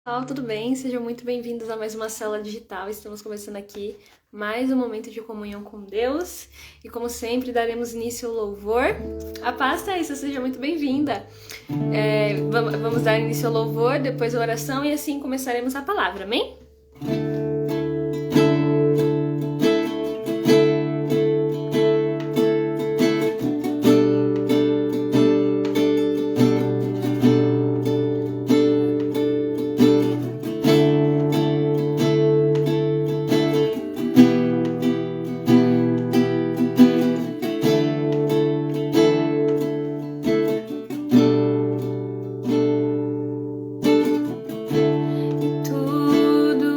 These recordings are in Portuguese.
Pessoal, tudo bem? Sejam muito bem-vindos a mais uma célula digital. Estamos começando aqui mais um momento de comunhão com Deus e, como sempre, daremos início ao louvor. A paz, Thaisa, seja muito bem-vinda. Vamos dar início ao louvor, depois a oração e assim começaremos a palavra, amém? Tudo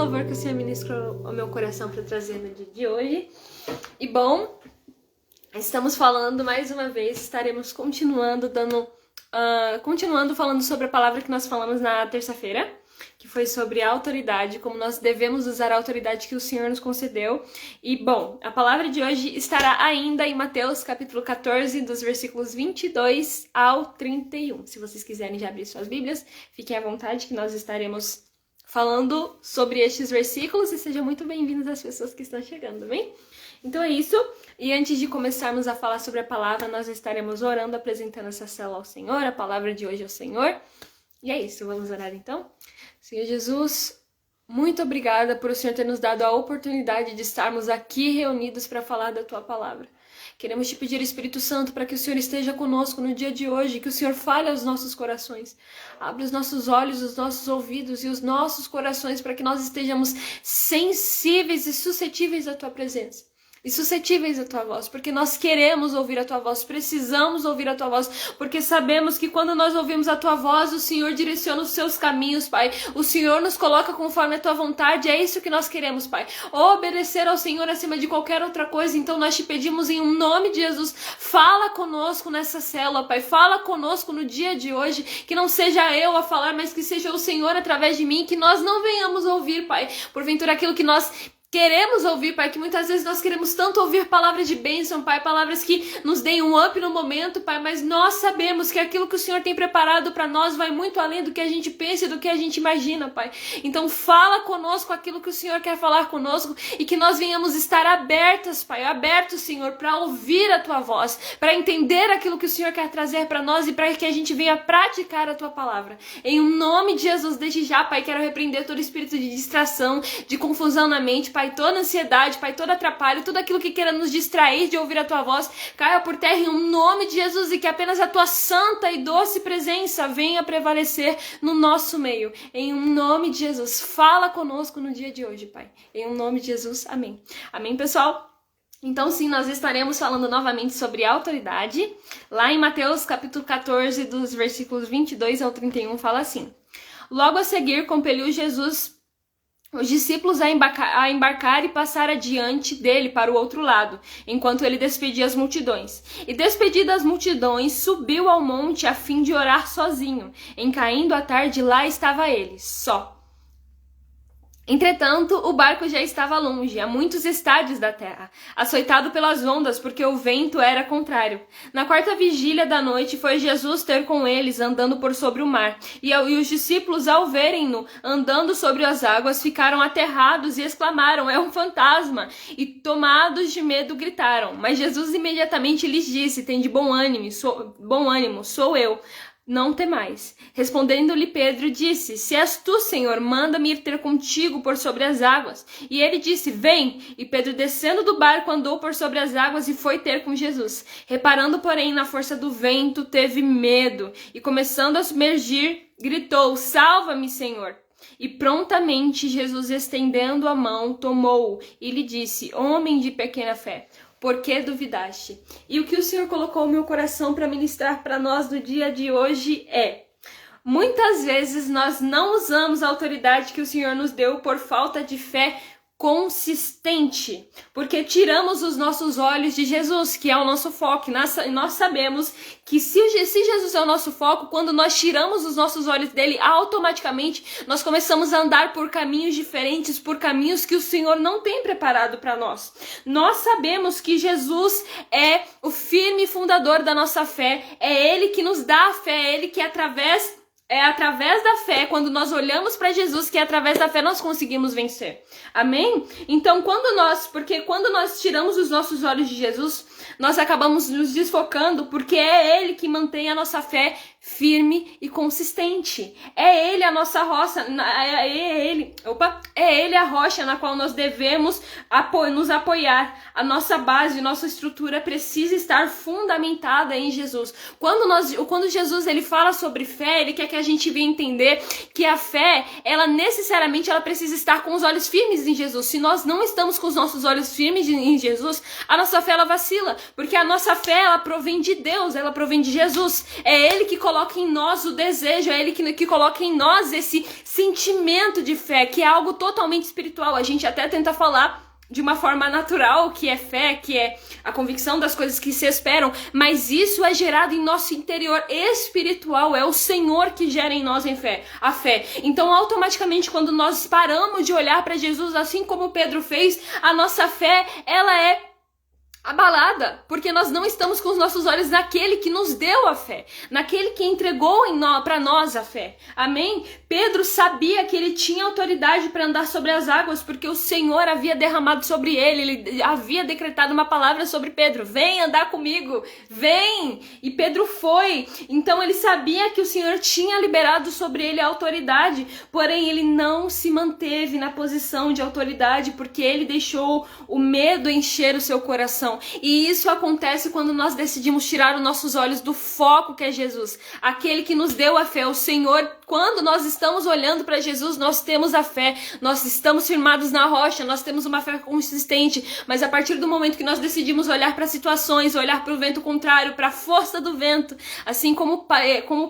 louvor que o Senhor ministrou ao meu coração para trazer no dia de hoje. E bom, estamos falando mais uma vez, estaremos continuando falando sobre a palavra que nós falamos na terça-feira, que foi sobre a autoridade, como nós devemos usar a autoridade que o Senhor nos concedeu. E, bom, a palavra de hoje estará ainda em Mateus, capítulo 14, dos versículos 22 ao 31. Se vocês quiserem já abrir suas Bíblias, fiquem à vontade que nós estaremos falando sobre estes versículos e sejam muito bem-vindos as pessoas que estão chegando, bem? Então é isso. E antes de começarmos a falar sobre a palavra, nós estaremos orando, apresentando essa célula ao Senhor, a palavra de hoje ao Senhor. E é isso, vamos orar então? Senhor Jesus, muito obrigada por o Senhor ter nos dado a oportunidade de estarmos aqui reunidos para falar da Tua palavra. Queremos te pedir, Espírito Santo, para que o Senhor esteja conosco no dia de hoje, que o Senhor fale aos nossos corações. Abre os nossos olhos, os nossos ouvidos e os nossos corações para que nós estejamos sensíveis e suscetíveis à Tua presença. E suscetíveis à Tua voz, porque nós queremos ouvir a Tua voz, precisamos ouvir a Tua voz, porque sabemos que quando nós ouvimos a Tua voz, o Senhor direciona os Seus caminhos, Pai. O Senhor nos coloca conforme a Tua vontade, é isso que nós queremos, Pai. Obedecer ao Senhor acima de qualquer outra coisa, então nós te pedimos em nome de Jesus, fala conosco nessa célula, Pai. Fala conosco no dia de hoje, que não seja eu a falar, mas que seja o Senhor através de mim, que nós não venhamos ouvir, Pai, porventura aquilo que nós queremos ouvir, Pai, que muitas vezes nós queremos tanto ouvir palavras de bênção, Pai, palavras que nos deem um up no momento, Pai, mas nós sabemos que aquilo que o Senhor tem preparado para nós vai muito além do que a gente pensa e do que a gente imagina, Pai. Então fala conosco aquilo que o Senhor quer falar conosco e que nós venhamos estar abertas, Pai, abertos, Senhor, para ouvir a Tua voz, para entender aquilo que o Senhor quer trazer para nós e para que a gente venha praticar a Tua palavra. Em nome de Jesus, desde já, Pai, quero repreender todo espírito de distração, de confusão na mente, Pai, toda ansiedade, Pai, todo atrapalho, tudo aquilo que queira nos distrair de ouvir a Tua voz, caia por terra em nome de Jesus e que apenas a Tua santa e doce presença venha prevalecer no nosso meio. Em nome de Jesus, fala conosco no dia de hoje, Pai. Em nome de Jesus, amém. Amém, pessoal? Então sim, nós estaremos falando novamente sobre autoridade. Lá em Mateus, capítulo 14, dos versículos 22 ao 31, fala assim: Logo a seguir, compeliu Jesus os discípulos a embarcar e passar adiante dele para o outro lado, enquanto ele despedia as multidões. E despedidas as multidões, subiu ao monte a fim de orar sozinho. Em caindo a tarde, lá estava ele, só. Entretanto, o barco já estava longe, a muitos estádios da terra, açoitado pelas ondas, porque o vento era contrário. Na quarta vigília da noite foi Jesus ter com eles, andando por sobre o mar. E os discípulos, ao verem-no andando sobre as águas, ficaram aterrados e exclamaram: é um fantasma! E tomados de medo gritaram. Mas Jesus imediatamente lhes disse: tende bom ânimo, sou eu. Não temais. Respondendo-lhe Pedro, disse: Se és tu, Senhor, manda-me ir ter contigo por sobre as águas. E ele disse: Vem. E Pedro, descendo do barco, andou por sobre as águas e foi ter com Jesus. Reparando, porém, na força do vento, teve medo. E começando a submergir, gritou: Salva-me, Senhor. E prontamente Jesus, estendendo a mão, tomou-o e lhe disse: Homem de pequena fé, por que duvidaste? E o que o Senhor colocou no meu coração para ministrar para nós no dia de hoje é: muitas vezes nós não usamos a autoridade que o Senhor nos deu por falta de fé consistente, porque tiramos os nossos olhos de Jesus, que é o nosso foco. Nós sabemos que se Jesus é o nosso foco, quando nós tiramos os nossos olhos dele, automaticamente nós começamos a andar por caminhos diferentes, por caminhos que o Senhor não tem preparado para nós. Nós sabemos que Jesus é o firme fundador da nossa fé, é Ele que nos dá a fé, é Ele que é através da fé, quando nós olhamos para Jesus, que é através da fé nós conseguimos vencer. Amém? Então, quando nós tiramos os nossos olhos de Jesus, nós acabamos nos desfocando, porque é Ele que mantém a nossa fé firme e consistente. É Ele a nossa rocha, é Ele a rocha na qual nós devemos nos apoiar. A nossa base, nossa estrutura precisa estar fundamentada em Jesus. Quando Jesus ele fala sobre fé, Ele quer que que a gente vem entender que a fé, ela necessariamente ela precisa estar com os olhos firmes em Jesus. Se nós não estamos com os nossos olhos firmes em Jesus, a nossa fé ela vacila, porque a nossa fé ela provém de Deus, ela provém de Jesus. É Ele que coloca em nós o desejo, é Ele que coloca em nós esse sentimento de fé, que é algo totalmente espiritual. A gente até tenta falar de uma forma natural, que é fé, que é a convicção das coisas que se esperam, mas isso é gerado em nosso interior espiritual, é o Senhor que gera em nós a fé. Então, automaticamente, quando nós paramos de olhar para Jesus, assim como Pedro fez, a nossa fé, ela é abalada, porque nós não estamos com os nossos olhos naquele que nos deu a fé, naquele que entregou para nós a fé. Amém? Pedro sabia que ele tinha autoridade para andar sobre as águas, porque o Senhor havia derramado sobre ele havia decretado uma palavra sobre Pedro: vem andar comigo, vem! E Pedro foi. Então ele sabia que o Senhor tinha liberado sobre ele a autoridade, porém ele não se manteve na posição de autoridade, porque ele deixou o medo encher o seu coração. E isso acontece quando nós decidimos tirar os nossos olhos do foco que é Jesus, aquele que nos deu a fé, o Senhor. Quando nós estamos olhando para Jesus, nós temos a fé, nós estamos firmados na rocha, nós temos uma fé consistente, mas a partir do momento que nós decidimos olhar para situações, olhar para o vento contrário, para a força do vento, assim como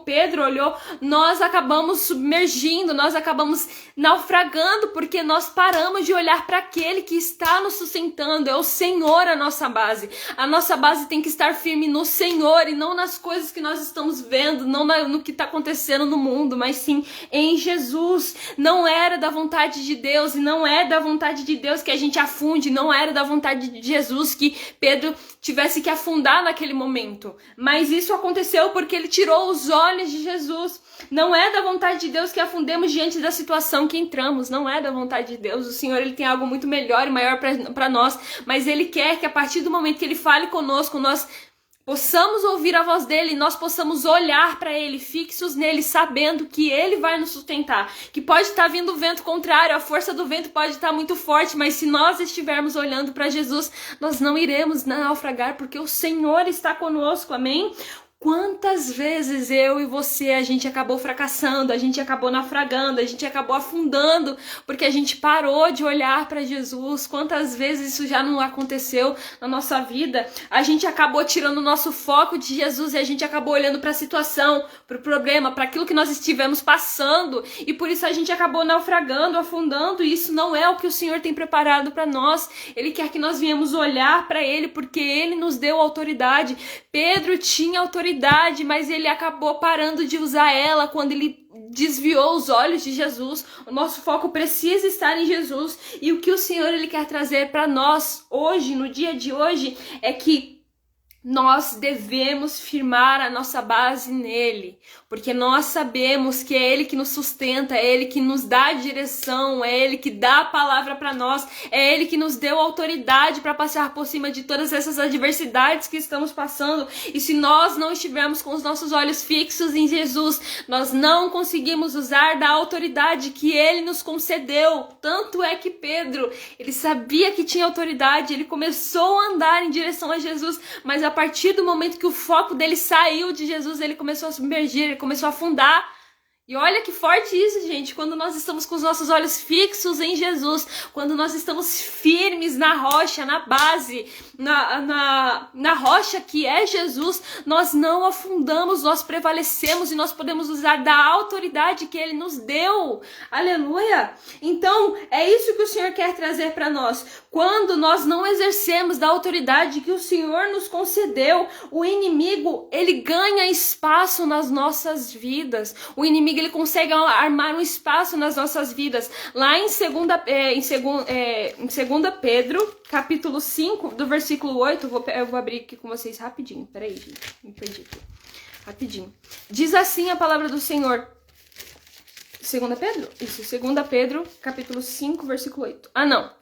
Pedro olhou, nós acabamos submergindo, nós acabamos naufragando, porque nós paramos de olhar para aquele que está nos sustentando, é o Senhor a nossa base. A nossa base tem que estar firme no Senhor e não nas coisas que nós estamos vendo, não no que está acontecendo no mundo, mas sim em Jesus. Não era da vontade de Deus e não é da vontade de Deus que a gente afunde, não era da vontade de Jesus que Pedro tivesse que afundar naquele momento, mas isso aconteceu porque ele tirou os olhos de Jesus. Não é da vontade de Deus que afundemos diante da situação que entramos, não é da vontade de Deus. O Senhor ele tem algo muito melhor e maior para nós, mas Ele quer que a partir do momento que Ele fale conosco, nós possamos ouvir a voz dele, nós possamos olhar para ele, fixos nele, sabendo que ele vai nos sustentar, que pode estar vindo o vento contrário, a força do vento pode estar muito forte, mas se nós estivermos olhando para Jesus, nós não iremos naufragar, porque o Senhor está conosco, amém? Quantas vezes eu e você, a gente acabou fracassando, a gente acabou naufragando, a gente acabou afundando, porque a gente parou de olhar para Jesus. Quantas vezes isso já não aconteceu na nossa vida? A gente acabou tirando o nosso foco de Jesus e a gente acabou olhando para a situação, para o problema, para aquilo que nós estivemos passando, e por isso a gente acabou naufragando, afundando, e isso não é o que o Senhor tem preparado para nós. Ele quer que nós viemos olhar para Ele, porque Ele nos deu autoridade. Pedro tinha autoridade, mas ele acabou parando de usar ela quando ele desviou os olhos de Jesus. O nosso foco precisa estar em Jesus, e o que o Senhor ele quer trazer para nós hoje, no dia de hoje, é que nós devemos firmar a nossa base nele, porque nós sabemos que é Ele que nos sustenta, é Ele que nos dá a direção, é Ele que dá a palavra para nós, é Ele que nos deu autoridade para passar por cima de todas essas adversidades que estamos passando. E se nós não estivermos com os nossos olhos fixos em Jesus, nós não conseguimos usar da autoridade que Ele nos concedeu. Tanto é que Pedro, ele sabia que tinha autoridade, ele começou a andar em direção a Jesus, mas a partir do momento que o foco dele saiu de Jesus, ele começou a submergir, ele começou a afundar. E olha que forte isso, gente, quando nós estamos com os nossos olhos fixos em Jesus, quando nós estamos firmes na rocha, na base, na rocha que é Jesus, nós não afundamos, nós prevalecemos e nós podemos usar da autoridade que Ele nos deu. Aleluia! Então, é isso que o Senhor quer trazer para nós. Quando nós não exercemos da autoridade que o Senhor nos concedeu, o inimigo, ele ganha espaço nas nossas vidas. O inimigo ele consegue armar um espaço nas nossas vidas. Lá em 2 Pedro, capítulo 5, do versículo 8, eu vou abrir aqui com vocês rapidinho. Peraí, gente, me perdi aqui. Rapidinho. Diz assim a palavra do Senhor. 2 Pedro? Isso, 2 Pedro, capítulo 5, versículo 8. Ah, não.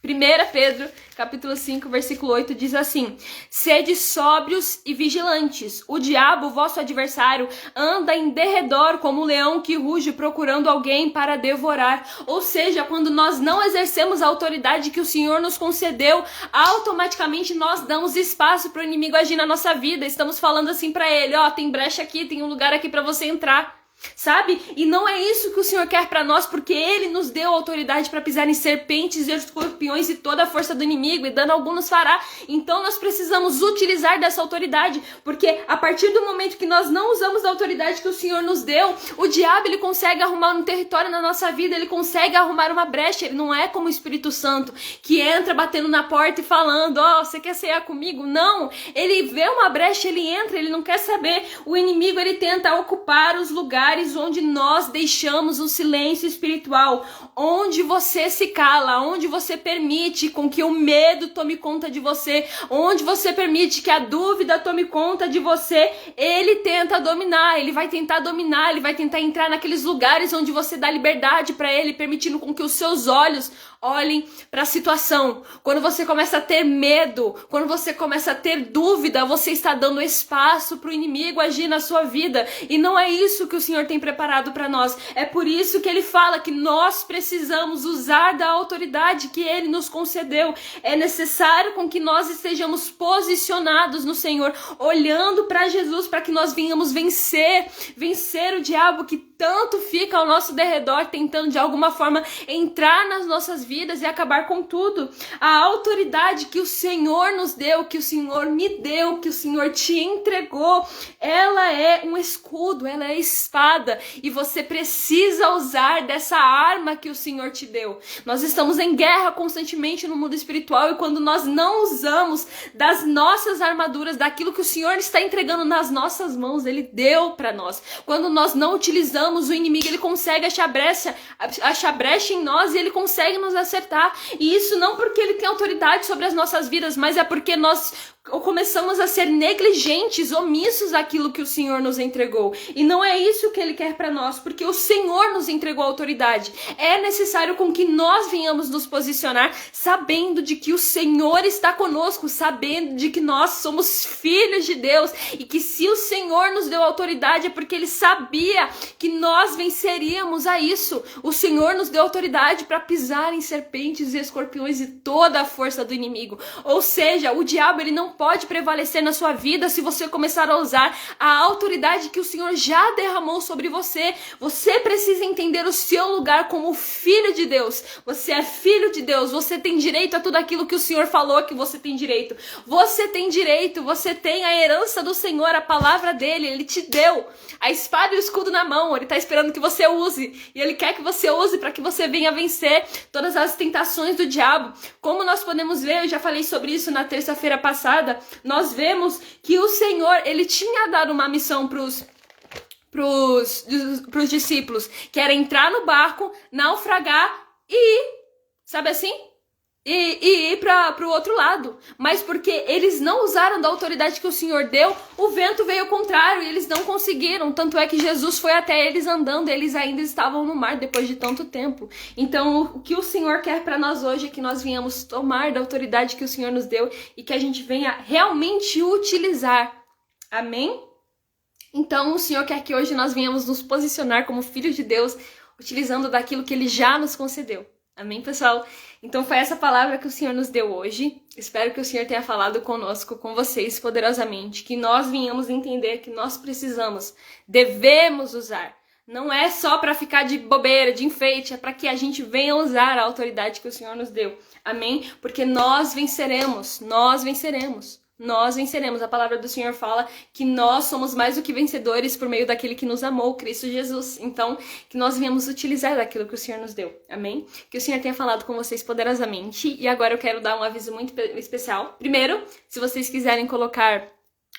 1 Pedro, capítulo 5, versículo 8, diz assim: sede sóbrios e vigilantes. O diabo, vosso adversário, anda em derredor como um leão que ruge procurando alguém para devorar. Ou seja, quando nós não exercemos a autoridade que o Senhor nos concedeu, automaticamente nós damos espaço para o inimigo agir na nossa vida. Estamos falando assim para ele: ó, tem brecha aqui, tem um lugar aqui para você entrar. sabe? E não é isso que o Senhor quer para nós, porque Ele nos deu autoridade para pisar em serpentes e escorpiões e toda a força do inimigo, e dano algum nos fará. Então nós precisamos utilizar dessa autoridade, porque a partir do momento que nós não usamos da autoridade que o Senhor nos deu, o diabo ele consegue arrumar um território na nossa vida, ele consegue arrumar uma brecha. Ele não é como o Espírito Santo, que entra batendo na porta e falando, você quer cear comigo? Não, ele vê uma brecha, ele entra, ele não quer saber. O inimigo ele tenta ocupar os lugares onde nós deixamos o silêncio espiritual, onde você se cala, onde você permite com que o medo tome conta de você, onde você permite que a dúvida tome conta de você. Ele tenta dominar, ele vai tentar dominar, ele vai tentar entrar naqueles lugares onde você dá liberdade para ele, permitindo com que os seus olhos olhem para a situação. Quando você começa a ter medo, quando você começa a ter dúvida, você está dando espaço para o inimigo agir na sua vida. E não é isso que o Senhor tem preparado para nós. É por isso que Ele fala que nós precisamos usar da autoridade que Ele nos concedeu. É necessário com que nós estejamos posicionados no Senhor, olhando para Jesus, para que nós venhamos vencer o diabo que tanto fica ao nosso derredor, tentando de alguma forma entrar nas nossas vidas e acabar com tudo. A autoridade que o Senhor nos deu, que o Senhor me deu, que o Senhor te entregou, ela é um escudo, ela é espada, e você precisa usar dessa arma que o Senhor te deu. Nós estamos em guerra constantemente no mundo espiritual, e quando nós não usamos das nossas armaduras, daquilo que o Senhor está entregando nas nossas mãos, Ele deu para nós. Quando nós não utilizamos, o inimigo ele consegue achar brecha em nós, e ele consegue nos acertar. E isso não porque ele tem autoridade sobre as nossas vidas, mas é porque nós começamos a ser negligentes, omissos àquilo que o Senhor nos entregou. E não é isso que Ele quer para nós, porque o Senhor nos entregou a autoridade. É necessário com que nós venhamos nos posicionar, sabendo de que o Senhor está conosco, sabendo de que nós somos filhos de Deus, e que se o Senhor nos deu autoridade é porque Ele sabia que nós venceríamos a isso. O Senhor nos deu autoridade para pisar em serpentes e escorpiões e toda a força do inimigo. Ou seja, o diabo ele não pode prevalecer na sua vida se você começar a usar a autoridade que o Senhor já derramou sobre você. Você precisa entender o seu lugar como filho de Deus. Você é filho de Deus, você tem direito a tudo aquilo que o Senhor falou que você tem direito. Você tem direito, você tem a herança do Senhor, a palavra dele, Ele te deu a espada e o escudo na mão. Ele está esperando que você use, e Ele quer que você use para que você venha vencer todas as tentações do diabo. Como nós podemos ver, eu já falei sobre isso na terça-feira passada, nós vemos que o Senhor, Ele tinha dado uma missão pros discípulos, que era entrar no barco, naufragar e, sabe assim? E ir para o outro lado. Mas porque eles não usaram da autoridade que o Senhor deu, o vento veio ao contrário e eles não conseguiram. Tanto é que Jesus foi até eles andando, eles ainda estavam no mar depois de tanto tempo. Então o que o Senhor quer para nós hoje é que nós venhamos tomar da autoridade que o Senhor nos deu e que a gente venha realmente utilizar. Amém? Então o Senhor quer que hoje nós venhamos nos posicionar como filhos de Deus, utilizando daquilo que Ele já nos concedeu. Amém, pessoal? Então foi essa palavra que o Senhor nos deu hoje. Espero que o Senhor tenha falado conosco, com vocês, poderosamente. Que nós venhamos entender que nós precisamos, devemos usar. Não é só para ficar de bobeira, de enfeite, é para que a gente venha usar a autoridade que o Senhor nos deu. Amém? Porque nós venceremos, nós venceremos. Nós venceremos. A palavra do Senhor fala que nós somos mais do que vencedores por meio daquele que nos amou, Cristo Jesus. Então, que nós venhamos utilizar daquilo que o Senhor nos deu. Amém? Que o Senhor tenha falado com vocês poderosamente. E agora eu quero dar um aviso muito especial. Primeiro, se vocês quiserem colocar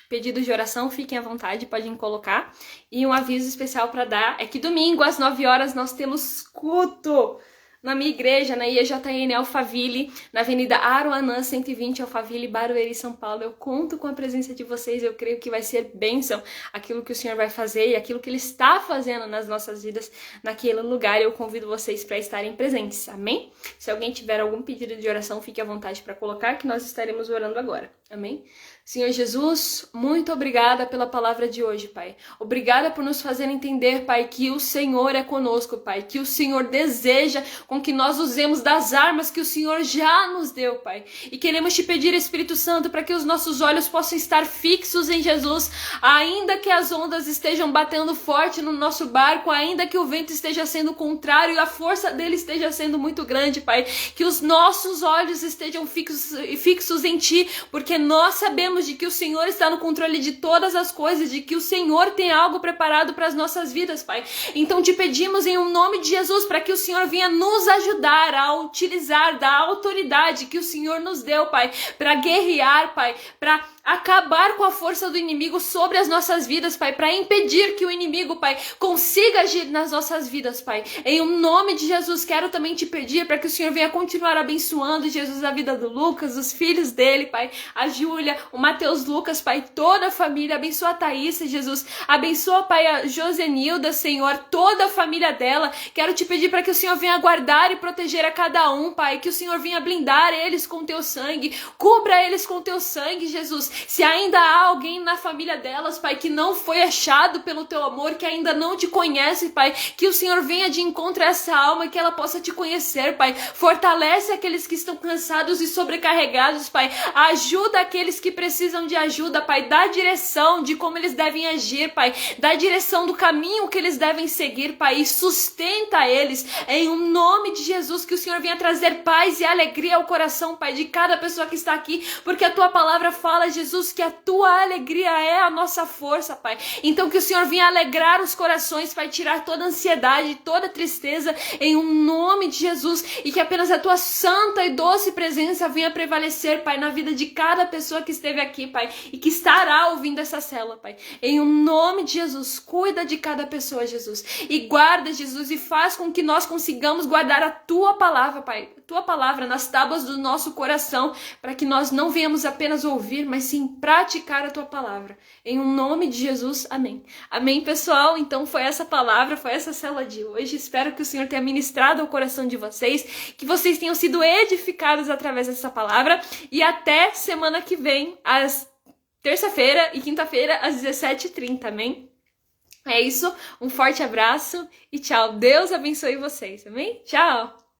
pedidos de oração, fiquem à vontade, podem colocar. E um aviso especial para dar é que domingo, às 9 horas, nós temos culto na minha igreja, na IEJN Alphaville, na Avenida Aruanã 120, Alphaville, Barueri, São Paulo. Eu conto com a presença de vocês, eu creio que vai ser bênção aquilo que o Senhor vai fazer e aquilo que Ele está fazendo nas nossas vidas naquele lugar. Eu convido vocês para estarem presentes, amém? Se alguém tiver algum pedido de oração, fique à vontade para colocar, que nós estaremos orando agora, Amém? Senhor Jesus, muito obrigada pela palavra de hoje, Pai. Obrigada por nos fazer entender, Pai, que o Senhor é conosco, Pai. Que o Senhor deseja com que nós usemos das armas que o Senhor já nos deu, Pai. E queremos te pedir, Espírito Santo, para que os nossos olhos possam estar fixos em Jesus, ainda que as ondas estejam batendo forte no nosso barco, ainda que o vento esteja sendo contrário e a força dele esteja sendo muito grande, Pai. Que os nossos olhos estejam fixos em Ti, porque nós sabemos de que o Senhor está no controle de todas as coisas, de que o Senhor tem algo preparado para as nossas vidas, Pai. Então te pedimos em nome de Jesus para que o Senhor venha nos ajudar a utilizar da autoridade que o Senhor nos deu, Pai, para guerrear, Pai, para acabar com a força do inimigo sobre as nossas vidas, Pai, para impedir que o inimigo, Pai, consiga agir nas nossas vidas, Pai. Em nome de Jesus, quero também te pedir para que o Senhor venha continuar abençoando, Jesus, a vida do Lucas, os filhos dele, Pai, a Júlia, o Mateus Lucas, Pai, toda a família, abençoa a Thaís, Jesus, abençoa, Pai, a Josenilda, Senhor, toda a família dela. Quero te pedir para que o Senhor venha guardar e proteger a cada um, Pai, que o Senhor venha blindar eles com teu sangue, cubra eles com teu sangue, Jesus. Se ainda há alguém na família delas, Pai, que não foi achado pelo teu amor, que ainda não te conhece, Pai, que o Senhor venha de encontro a essa alma e que ela possa te conhecer, Pai. Fortalece aqueles que estão cansados e sobrecarregados, Pai. Ajuda aqueles que precisam de ajuda, Pai. Dá direção de como eles devem agir, Pai. Dá direção do caminho que eles devem seguir, Pai. E sustenta eles em nome de Jesus, que o Senhor venha trazer paz e alegria ao coração, Pai, de cada pessoa que está aqui, porque a tua palavra fala, Jesus, que a tua alegria é a nossa força, Pai. Então que o Senhor venha alegrar os corações, Pai, tirar toda ansiedade, toda tristeza em nome de Jesus, e que apenas a tua santa e doce presença venha prevalecer, Pai, na vida de cada pessoa que esteve aqui, Pai, e que estará ouvindo essa célula, Pai. Em nome de Jesus, cuida de cada pessoa, Jesus, e guarda, Jesus, e faz com que nós consigamos guardar a tua palavra, Pai, a tua palavra nas tábuas do nosso coração, para que nós não venhamos apenas ouvir, mas sim praticar a tua palavra. Em nome de Jesus, amém. Amém, pessoal? Então foi essa palavra, foi essa célula de hoje. Espero que o Senhor tenha ministrado ao coração de vocês, que vocês tenham sido edificados através dessa palavra, e até semana que vem, às terça-feira e quinta-feira, às 17h30, amém? É isso, um forte abraço e tchau. Deus abençoe vocês, amém? Tchau!